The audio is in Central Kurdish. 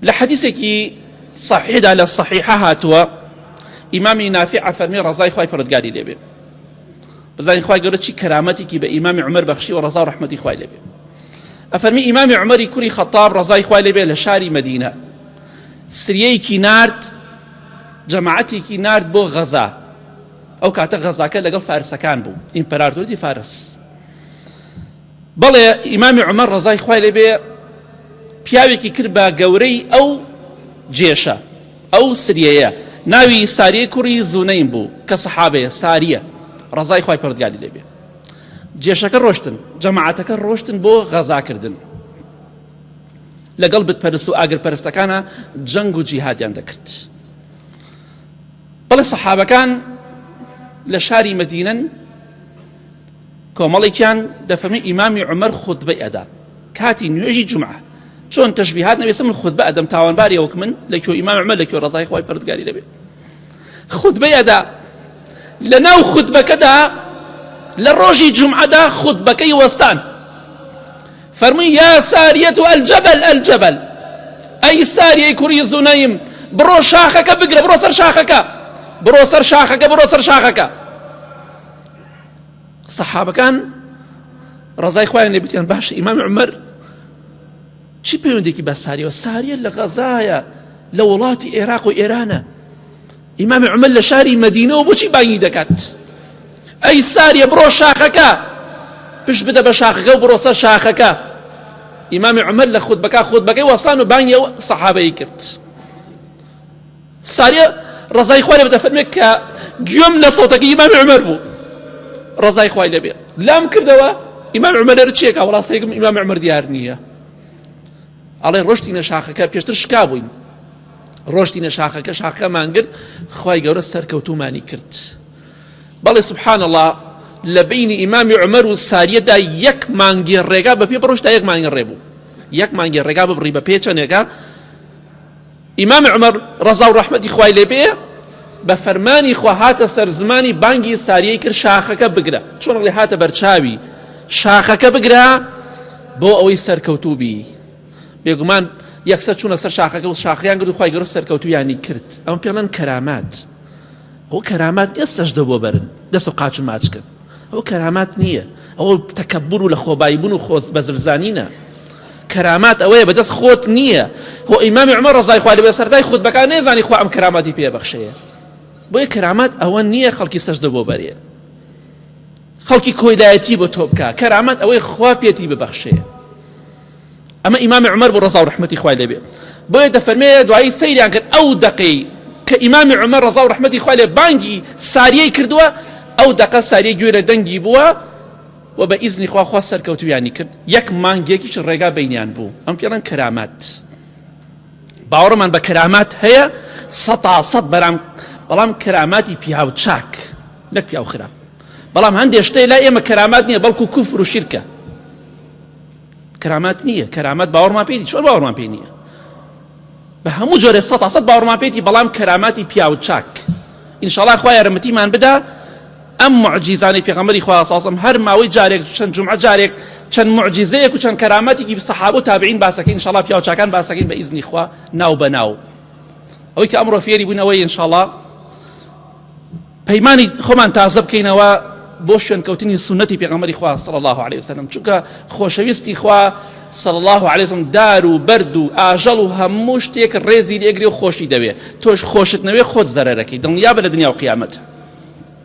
لحديثك صحيح على الصحيحة هاتوا إمامي نافع فرمي رضاي خواي پروردگاری لبه بزاني خواي قرد چی كرامتك بإمام عمر بخشي ورضا رحمتي خواي لبه أفرمي إمام عمر كوري خطاب رضاي خواي لبه لشاري مدينة سريكي نارد جماعتي نارد بو غزا أو كاتا غزا كان لقل فارس كان بو إمبراطوريتي فارس بەڵێ ئیمامی عومەر ڕەزای خوای لێ بێ پیاوێکی کرد بە گەورەی ئەو جێشە ئەو سریەیە ناوی ساریە کوڕی زوونەیم بوو کە سەحابەیە ساریە ڕەزای خوای پەروەردگاری لێ بێ جێشەکە ڕۆشتن جەماعەتەکە ڕۆشتن بۆ غەزاکردن لەگەڵ بتپەرست و ئاگرپەرستەکانە جەنگ و جیهادیان دەکرد بەڵێ سەحابەکان لە شاری مەدینەن کۆمەڵێکیان دەفەرمێ ئیمامی عومەر خوتبەی ئەدا کاتی نوێژی جومعە چۆن تەشبیهات نەبێت من خوتبە ئەدەم تاوانباری ئەوک من لەکوێ ئیمام عومەر لەکوێ ڕەزای خوای پەروەردگاری لێ بێ خوتبەی ئەدا لەناو خوتبەکەدا لە ڕۆژی جومعەدا خوتبەکەی وەستان فەرمووی یا ساریەت الجەبل الجەبل ئەی ساریەی کوڕی زوونەیم بڕۆ شاخەکە بگرە بڕۆ سەر شاخەکە بڕۆ سەر شاخەکە بڕۆ سەر شاخەکە سەحابەکان ڕەزای خوایان لێ بێتیان باش ئیمام عومەر چی پەیوەندێکی بە ساریەوە ساریە لە غەزایە لە وڵاتی عێراق و ئێرانە ئیمامی عومەر لە شاری مەدینەوە بۆچی بانگی دەکات ئەی ساریە بڕۆ شاخەکە پشت بدە بە شاخەکە و بڕۆ سەر شاخەکە ئیمامی عومەر لە خوتبەکەی وەسان و بانگی ئەو سەحابەی کرد ساریە ڕەزای خوای لێ بێ دەفەرمێت کە گوێم لە سەوتەکەی ئیمامی عومەر بوو ڕەزای خوای لێ بێ لام کردەوە ئیمام عومەر لەرە چیەکە وەڵاستێکم ئیمام عومەر دیار نییە ئەڵێ ڕۆشتینە شاخەکە پێشتر شکا بووین ڕۆشتینە شاخەکە شاخەکەمان گرت خوای گەورە سەرکەوتومانی کرد بەڵێ سبحان الله لە بینی ئیمامی عومەر و ساریەدا یەک مانگی ڕێگا بە پێ بڕۆشتا یەک مانگی ڕێ بوو یەک مانگی ڕێگا ببڕی بە پێ چەندێکە ئیمامی عومەر ڕەزا و ڕەحمەتی خوای لێ بێ بە فەرمانی خوا هاتە سەر زمانی بانگی ساریەی کرد شاخەکە بگرە چۆن ڕێ هاتە بەرچاوی شاخەکە بگرە بۆ ئەوەی سەرکەوتوو بی بێگومان یەکسەر چوونە سەر شاخەکە و شاخەیان کرد و خوای گەورە سەرکەوتویانی کرد ئەمە پێڵێن کەرامات ئەو کەرامات نییە سەجدە بۆ بەرن دەست و قاچ و ماچکن ئەو کەرامات نییە ئەوە تەکەببور و لە خۆباییبوون و خۆ بەزلزانینە کەرامات ئەوەیە بەدەست خۆت نییە هۆ ئیمامی عومەر ڕەزای خوای لێ بێ سەرەتای خوتبەکان نێزانی خوا ئەم کەراماتی پێبەخشەیە بۆیە کەرامات ئەوە نییە خەڵکی سەجدە بۆ بەرێ خەڵکی کۆیلایەتی بۆ تۆ بکە کەرامات ئەوەی خوا پێتی ببەخشەیە ئەمە ئیمامی عومەر بۆ ڕەزا و ڕەحمەتی خوای لێ بێ بۆیە دەفەرمێ دوایی سەیریان کرد ئەو دەقەی کە ئیمامی عومەر ڕەزا و ڕەحمەتی خوای لێ بانگی ساریەی کردووە ئەو دەقە ساریە گوێرە دەنگی بووە و بە ئیزنی خوا سەرکەوتویانی کرد یەک مانگێکیش ڕێگا بینیان بوو ئەم پێڵێن کەرامات باوەڕمان بە کەرامات هەیە سەد بەڵام کەراماتی پیاو چاک نەک پیاو خراپ بەڵام هەندێک شتەی لا ئێمە کەرامات نییە بەڵکو کوفر و شیرکە کەرامات نییە کەرامات باوەڕمان پێیتی چۆن باوەڕمان پێی نییە بە هەموو جۆرێ سەد باوەڕمان پێیتی بەڵام کەراماتی پیاو چاک ئینشاڵڵا خوا یارمەتیمان بدا ئەم معجیزانەی پێغەمبەری خوا ساسم هەر ماوەی جارێک چەند جومعە جارێک چەند معجیزەیەک و چەند کەرامەتێکی سەحابە و تابعین باسەکەین ئینشاڵڵا پیاو چاکان باسەکەین بە ئیزنی خوا ناو بەناو ئەوەی کە ئەمڕۆ فێری بوونەوەی ئینشاڵڵا پەیمانی خۆمان تازە بکەینەوە بۆ شوێنکەوتنی سنەتی پێغەمبەری خوا صلی الله علیه وسلم چونکە خۆشەویستی خوا صلی الله علیه وسلم دار و بەرد و ئاژەڵ و هەموو شتێک ڕێزی لێگری و خۆشی دەوێ تۆش خۆشت نەوێ خۆت زەرەرەکەی دڵنیا بە لە دنیا و قیامەت